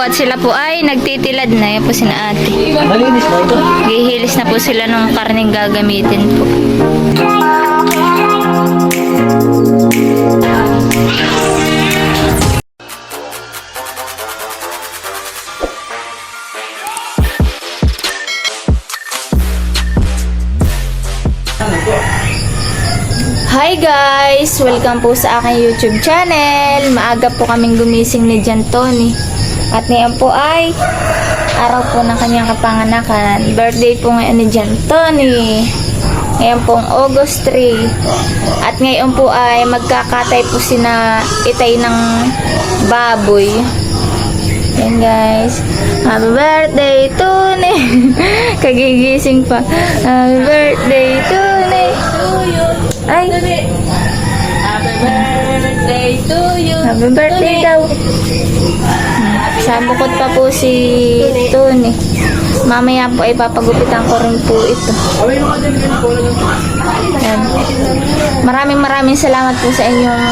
at sila po ay nagtitilad na. Yan po sina ate. Malinis mo ito. Gihilis na po sila ng karneng gagamitin po. Hi guys! Welcome po sa aking YouTube channel. Maaga po kaming gumising ni Jan Tony. At ngayon po ay araw po ng kanyang kapanganakan. Birthday po ngayon ni Jan Tony. Ngayon pong August 3. At ngayon po ay magkakatay po sina itay ng baboy. Yan guys. Happy birthday Tony! Kagigising pa. Happy birthday Tony! Ay! Happy birthday to you! Happy birthday daw! Sabukot pa po si Tony. Mamaya po ay papagupitan ko rin po ito. Yan. Maraming salamat po sa inyong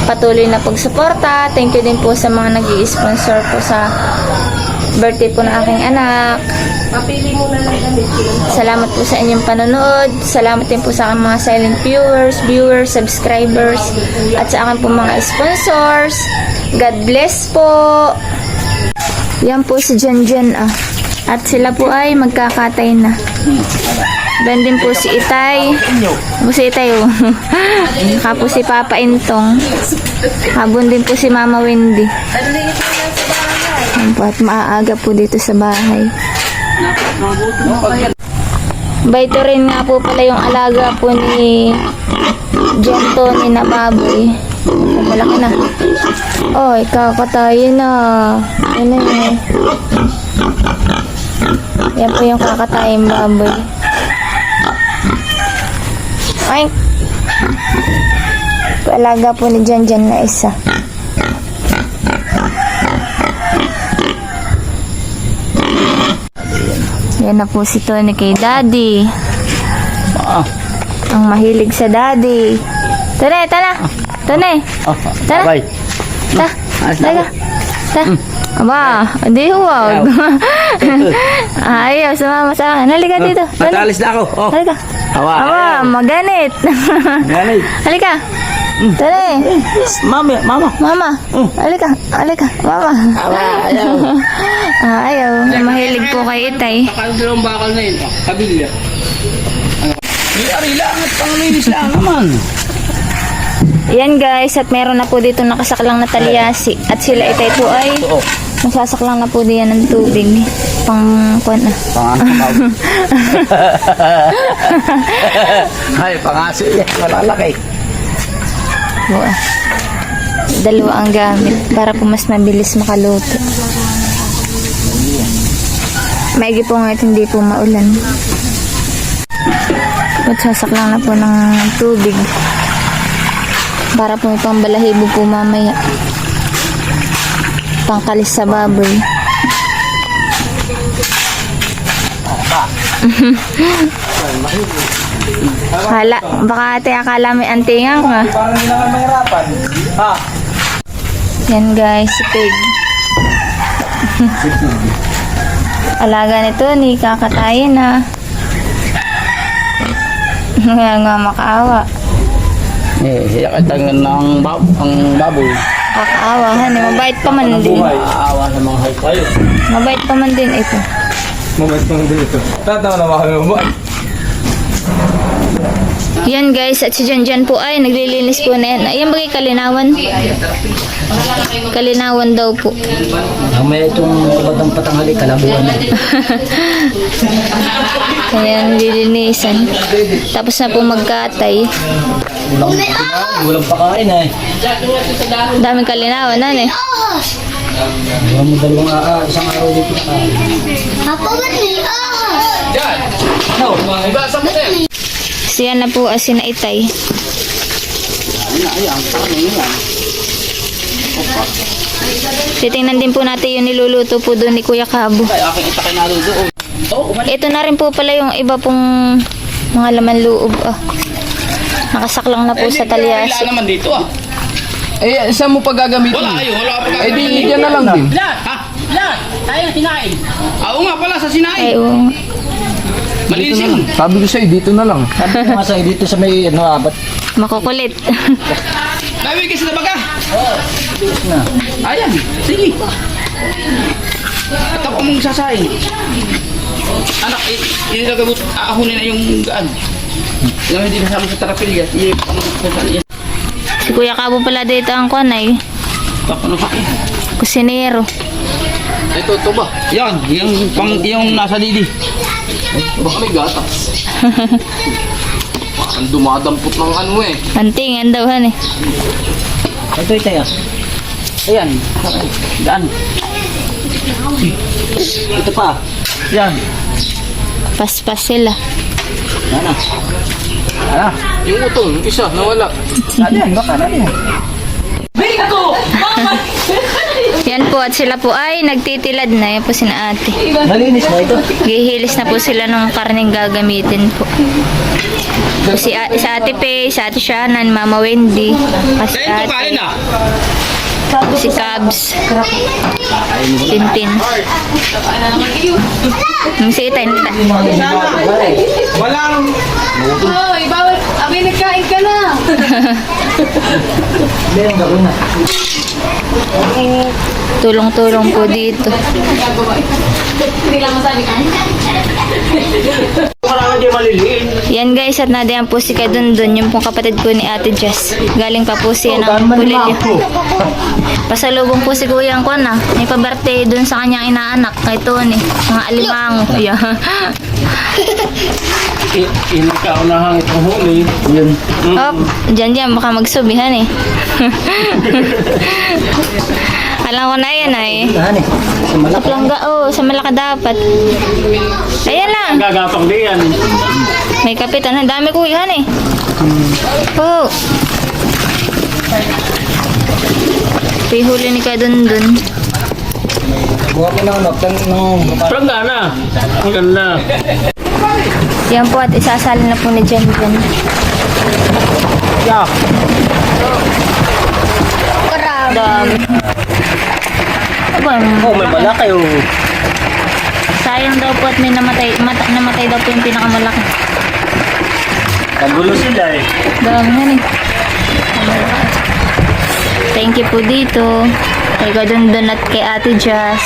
patuloy na pagsuporta. Thank you din po sa mga nag-i-sponsor po sa birthday po ng aking anak. Papili mo na lang damit. Salamat po sa inyong panonood. Salamat din po sa aking mga silent viewers, subscribers, at sa aking po mga sponsors. God bless po. Yan po si Jan ah. At sila po ay magkakatay na. Ben din po si Itay. Po si Itay oh. Kapo si Papa Intong. Habon din po si Mama Wendy. Yan po, at maaga po dito sa bahay. Bayto rin nga po pala yung alaga po ni Jan Tony na baboy. Malaki na. Oh, kakatayin na. Yan eh. Yan po yung kakatayin baboy. Ay! Alaga po ni Jan na isa. Yan na po si Tony kay Daddy. Ang mahilig sa Daddy. Tone, tara. Tone. Tara. Bye. Ta. Taga. Ta. Aba, hindi huwag. Ayaw, sumama sa akin. Halika dito. Matalis na ako. Oh. Halika. Aba, maganit. Ganit. Halika. Tone. Mama. Halika. Mama. Ayaw. Ayaw. Mahilig po kay Itay. Dalawang bakal na yun. Kabilya. Ari lang at panglinis lang naman. Yan guys, at meron na po dito nakasaklang na talyasi. At sila Itay po ay masasaklang na po diyan ng tubig. Pang-kuan na. Pangasabaw. Ay, pangaso yan. Malalaki. Wow. Dalawa ang gamit para po mas mabilis makaluto. Maigi po ngayon hindi po maulan. At sasaklang na po ng tubig para po may pambalahibo po mamaya. Pangkalis sa baboy. Baka ate akala may antingan ka. Parang hindi naman mahirapan. Ha? Yan guys, si Pig. Alaga nito ni kakatayin na. Kaya nga makaawa. Siya katangan ng baboy. Kakaawa, mabait pa man din. Aawa sa mga hayop. Mabait pa man din ito. Mabait pa din ito. Tatawa na mga mabait. Yan guys, at si Jan po ay naglilinis po na yan. Ayan bagay kalinawan. Kalinawan daw po. May itong batang patanghali kalabuan na. Ayan, nililinisan. Tapos na po magkatay. Walang pakain eh. Daming kalinawan na eh. Wala mo dalawang isang araw dito na. Papa, ba't may ahas? Yan! No! Iba sa motel! Siya na po as sina Itay. Ayan, parang yan. Titingnan din po natin yung niluluto po doon ni Kuya Cabo. Ay, aking itakay na doon. Ito na rin po pala yung iba pong mga laman loob. Nakasaklang na po sa talyasi. Wala naman dito ah. Eh, saan mo pa gagamitin? Wala kayo, wala pa Eh, di, dyan na lang din. Ha? Oo nga pala, sa sinain. Ay, oo. Malinis yun. Sabi ko sa'yo, dito na lang. Sabi ko nga sa'yo, dito sa may abat. Makukulit. Dami kasi na baga. Na. Ayan, sige. At ako mong sasain. Anak, inilagabot, aahunin na yung gaan. Yung hindi kasama sa tarapilya. Si Kuya Kabo pala dito ang kwanay. Tapos sakit. Kusinero. Ito ba? Yan, yung nasa didi. Baka may gatas. Parang dumadampot ng ano eh. Antingan daw han eh. Ito tayo. Ayan, gaan. Ito pa. Yan. Paspas sila. Ano? Ano? Yung utong, yung isa, nawala. Ano yan? Baka ano yan? Yan po at sila po ay nagtitilad na. Yan po sina ate. Malinis na ito. Gihilis na po sila ng karneng gagamitin po. Sa ate Pe, sa ate Shannon, Mama Wendy, si Kaya ito kain ate, ah. si Cabs, Tintin. Si Itay, Walang... Hoy, bawal. Abi, nagkain ka na. Hindi yung gawin na. tulong-tulong po dito. Hindi lang masabi ka. Marami di maliliit. Yan guys, at nadiyan po si Kadundun, yung pong kapatid po ni Ate Jess. Galing pa po siya ng Pulilio. Pasalubong po si Kuya ang kwan may pa-birthday dun sa kanyang inaanak kay Tony. Mga alimango. Yeah. Inakaunahang itong huli. Yun. Hop, dyan, baka magsubihan eh. Alam ko na yan ay. Tahan eh. Sa malaki. Kaplangga, sa malaki dapat. Ayan lang. Gagapang di yan. May kapitan, ang dami ko yan eh. Oh. Pihuli ni Kadundun. Buha mo na ano. Prangga na. Ang ganda. Yan po at isasali na po ni Jen dyan. Yeah. Dami. Aba, Oh, may malaki oh. sayang daw po at may namatay daw po yung pinakamalaki. Kagulo sila eh. Dami yan eh. Thank you po dito. Kay Kadundun at kay Ate Jazz.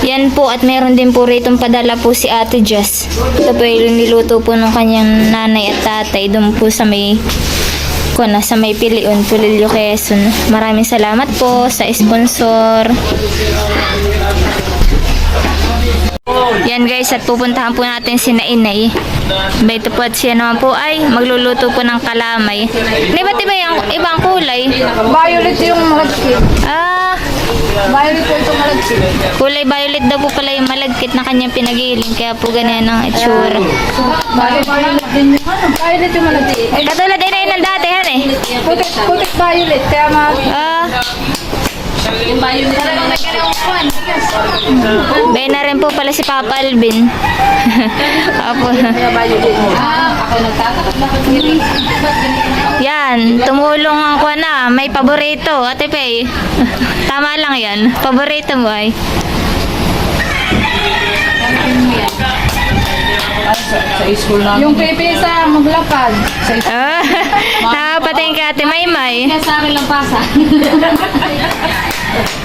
Yan po at meron din po rito padala po si Ate Jess. Ito po yung niluto po ng kanyang nanay at tatay doon po sa may sa may Pilion, Pulilio, Quezon. Maraming salamat po sa sponsor. Yan guys, at pupuntahan po natin si Nainay. Ito po at siya naman po ay magluluto po ng kalamay. Ba't iba yung ibang kulay? Violet yung malagkit. Violet po itong malagkit. Kulay violet daw po pala yung malagkit na kanyang pinagiling. Kaya po ganyan ang itsura. Violet din yung ano? Violet yung malagkit. Katulad din na yun ng dati yan eh. Putik violet. Kaya Ah, talagang nagkanang kwan. bay na rin po pala si Papa Alvin. Apo. Ako nagtatakat na ako. Yan, tumulong ako na. May paborito, Ate Pei. Tama lang yan. Paborito mo ay. Sa school na. Yung pepe sa maglakad. Ah, nakapating ka Ate Maymay. Kaya sa akin lang pasa.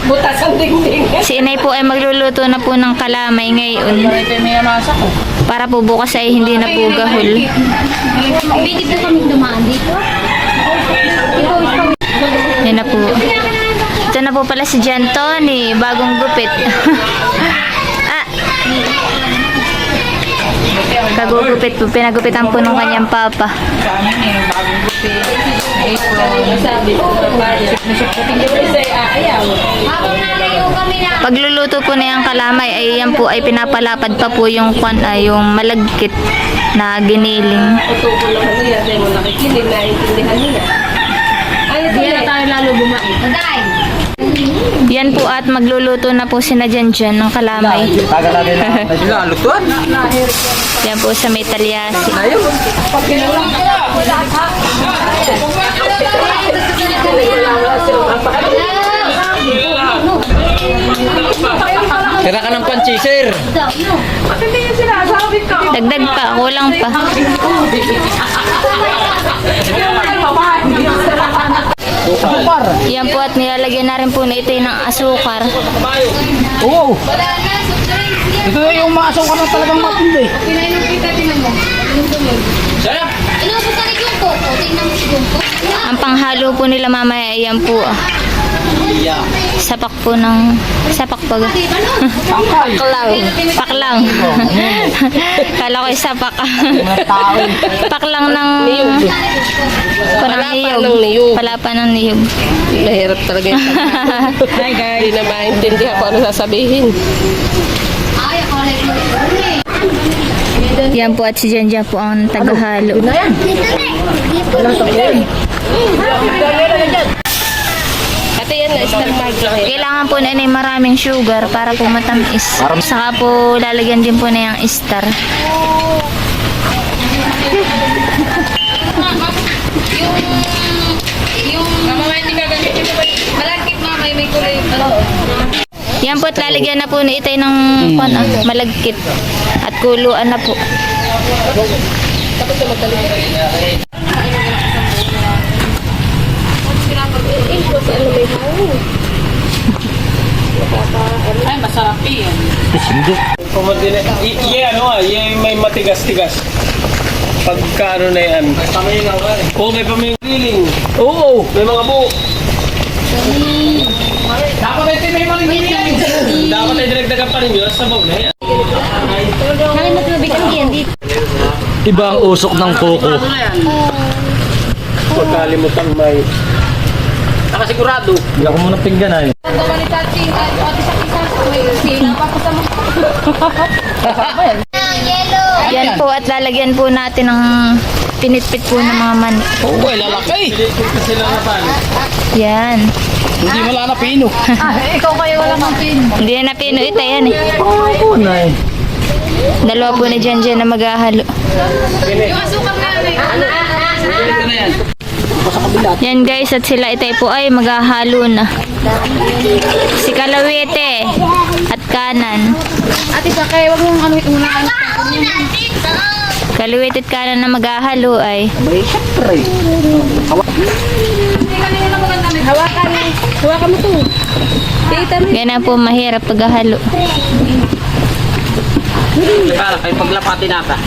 Butas ang dingding. Si Inay po ay magluluto na po ng kalamay ngayon. Ito may masa ko. Para po bukas ay hindi na po gahol. Pwede po kami dumaan dito. Yan na po. Ito na po pala si Jan Tony, bagong gupit. Kagugupit po, pinagupitan po ng kanyang papa. Pagluluto po na yung kalamay, ay yan po ay pinapalapad pa po yung yung malagkit na giniling. Hindi na tayo lalo bumait. Aday! Yan po at magluluto na po sina Jan ng kalamay. Tagal natin na. Sila, lutuan. Yan po sa may talyasi. Tira ka ng panchiser. Ba't hindi niya sinasabi ko? Dagdag pa, kulang pa. Asukar. Yan po at nilalagyan na rin po na ito ng asukar. Oo. Ito na yung mga asukar na talagang matindi. Pinainom kita, tinan mo. Sarap! Ang panghalo po nila mamaya, yan po. Sapak po ng... Sapak pa. Paklang. Paklang. Kala ko sapak. Paklang ng... niyog. Palapa ng niyog. Mahirap talaga yung Hi guys. Hindi na maintindihan ko ano sasabihin. Yan po at si Janja po ang tagahalo. Ate yan na, star mark lang yan. Kailangan po na maraming sugar para po matamis. Saka po lalagyan din po na yung star. Mama, hindi ka ganyan yung malagkit na may kulay. Yan po at lalagyan na po na itay ng malagkit. At kuluan na po. Ay, masarap yan. Sindok. Yung may matigas-tigas. Pagka ano na yan. Oo, may paminggiling. Oo, may mga buo. Dapat ito may mga ingredient. Dapat ay dinagdagan pa rin yun sa bawang na yan. Iba ang usok ng koko. Pagkalimutan may... Nakasigurado. Hindi ako muna pinggan ay. Yan po at lalagyan po natin ng pinitpit po ng mga mani. Oo, ay lalaki. Dito sila na pan. Yan. Hindi wala na pino. Ikaw kayo wala mang pin. Hindi na napino ito yan eh. Oo, nay. Dalawa po ni Janja na maghahalo. Yung asukang na Ito na yan. Yan guys at sila ito po ay maghahalo na. Si Kalawete at Kanan. Ate, sakay, wag mong ano una. Kalawete at Kanan na maghahalo ay Hawakan mo to. Tita mo. yan na po mahirap paghahalo. Para kayo paglapati nata.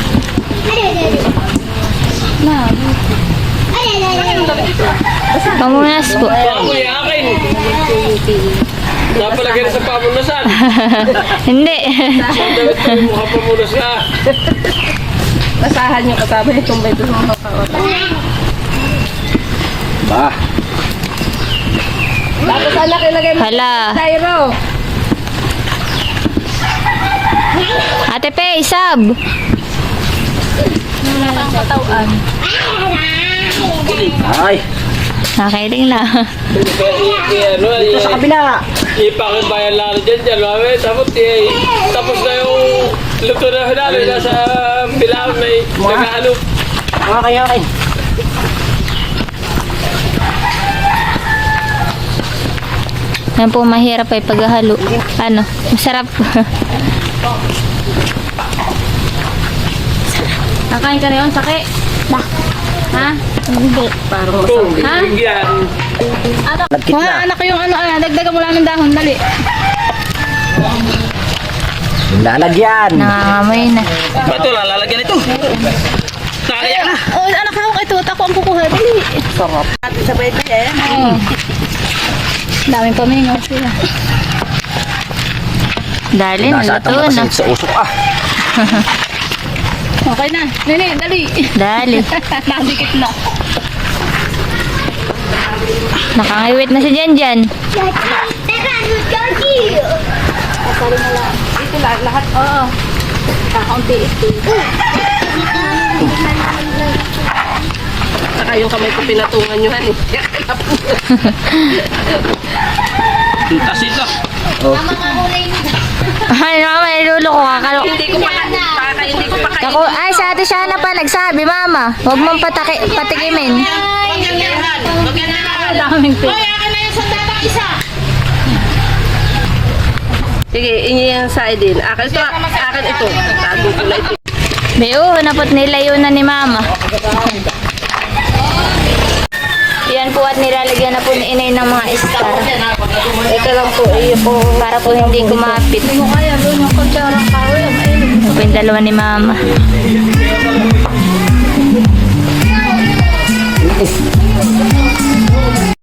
Pamunas po. Ako yung akin. Napalagay na sa pamunasan. Hindi. Damit ko yung mukha pamunas ka. Basahan yung kasama itong beto ng makakawat. Ba. Tapos anak, ilagay mo Hala. styro. Ate Pe, sab. Ay. Nakailing na. Dito sa kabila. Ipakibayan lalo dyan, mami. Tapos na yung luto na hinalo. Nasa bilang may nag-ano. Mga kaya akin. Yan po mahirap ay paghahalo. Ano? Masarap. Nakain ka na yun, sake. Ha? Hindi. Kung Ha? bigyan. Mga anak ko yung ano, dagdagan mo lang ng dahon, dali. Lalagyan. Nangangamoy na. Bato, lalagyan ito. Nakakaya na. Oh, anak ko ito, ako ang kukuha, dali. Sarap. Oo. Daming pamingaw sila. Dali, Nasa naluto atang na. makasin sa usok ah. Okay na. Nene, dali. Dali. Nakadikit na. Nakangiwit na si Janjan. Ito lahat, oo. Kakaunti-iti. Saka yung kamay ko pinatungan nyo, hani. Asin na. Ay, mama, ilulo ko. Hindi ko pa hindi ko pa Ako, ay, sa ate siya na pa nagsabi, mama. Huwag mong patikimin. daming pin. Sige, inyo yan sa din. Akin ito. Akin ito. Tago ko na ito. Beo, napot nilayo na ni Mama. Yan po at nilalagyan na po ni Inay ng mga star. Ito lang po. Iyo po. Para po hindi kumapit. Hindi ko kaya doon yung kutsarang kahoy. Ito po yung dalawa ni Mama.